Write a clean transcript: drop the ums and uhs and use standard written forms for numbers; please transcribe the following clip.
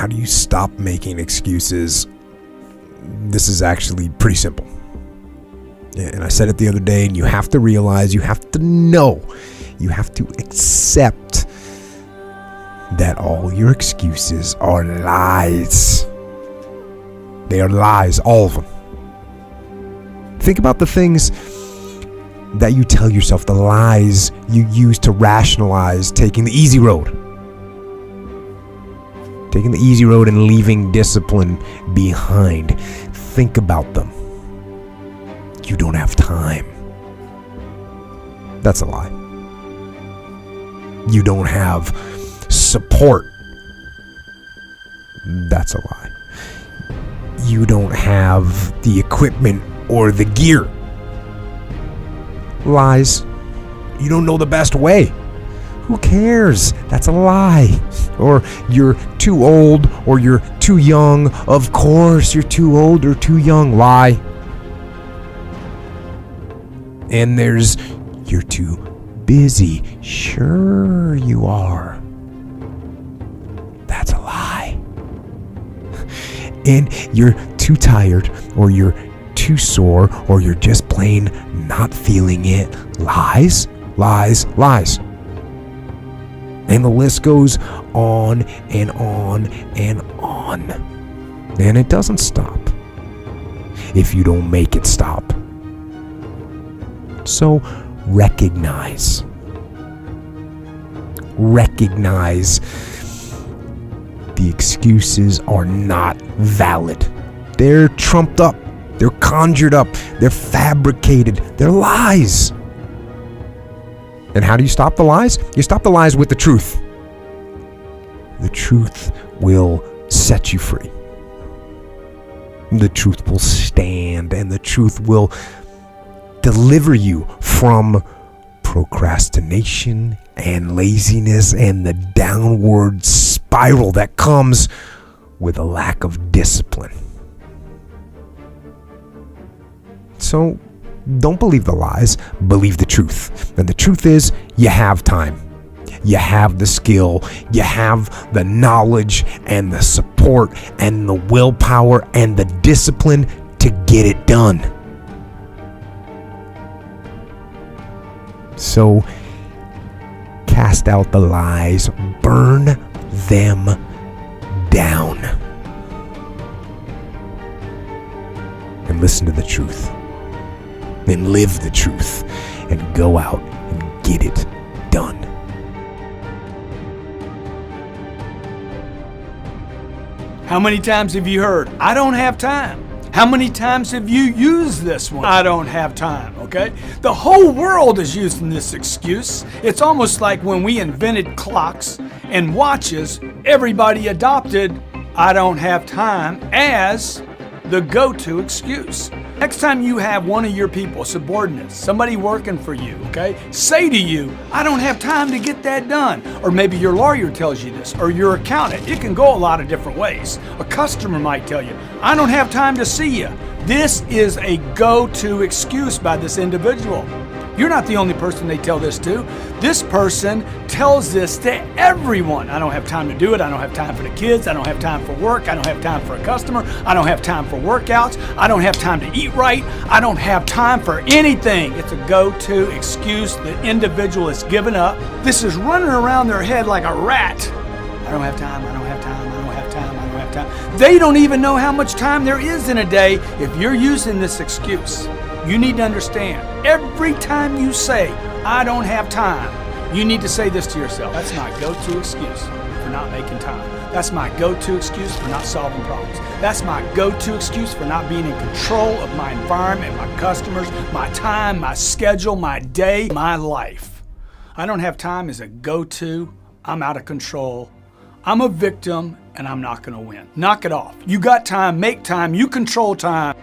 how do you stop making excuses? This is actually pretty simple. And I said it the other day, and you have to realize, you have to know, you have to accept that all your excuses are lies. They are lies, all of them. Think about the things that you tell yourself, the lies you use to rationalize taking the easy road. Taking the easy road and leaving discipline behind. Think about them. You don't have time. That's a lie. You don't have support. That's a lie. You don't have the equipment or the gear. Lies. You don't know the best way. Who cares? That's a lie. Or you're too old or you're too young. Of course you're too old or too young. Lie. And there's you're too busy. Sure you are. That's a lie. And you're too tired or you're too sore or you're just plain not feeling it. Lies, lies, lies. And the list goes on and on and on. And it doesn't stop if you don't make it stop. So recognize the excuses are not valid. They're trumped up. They're conjured up. They're fabricated. They're lies. And how do you stop the lies? You stop the lies with the truth. The truth will set you free. The truth will stand, and the truth will deliver you from procrastination and laziness and the downward spiral that comes with a lack of discipline. So don't believe the lies, believe the truth. And the truth is, you have time. You have the skill, you have the knowledge and the support and the willpower and the discipline to get it done. So cast out the lies, burn them down, and listen to the truth, and live the truth, and go out and get it done. How many times have you heard, I don't have time? How many times have you used this one? I don't have time, okay? The whole world is using this excuse. It's almost like when we invented clocks and watches, everybody adopted I don't have time as the go-to excuse. Next time you have one of your people, subordinates, somebody working for you, okay, say to you, I don't have time to get that done. Or maybe your lawyer tells you this, or your accountant. It can go a lot of different ways. A customer might tell you, I don't have time to see you. This is a go-to excuse by this individual. You're not the only person they tell this to. This person tells this to everyone. I don't have time to do it. I don't have time for the kids. I don't have time for work. I don't have time for a customer. I don't have time for workouts. I don't have time to eat right. I don't have time for anything. It's a go-to excuse the individual has given up. This is running around their head like a rat. I don't have time. I don't have time. I don't have time. I don't have time. They don't even know how much time there is in a day if you're using this excuse. You need to understand, every time you say, I don't have time, you need to say this to yourself. That's my go-to excuse for not making time. That's my go-to excuse for not solving problems. That's my go-to excuse for not being in control of my environment, my customers, my time, my schedule, my day, my life. I don't have time is a go-to. I'm out of control. I'm a victim, and I'm not going to win. Knock it off. You got time, make time, you control time.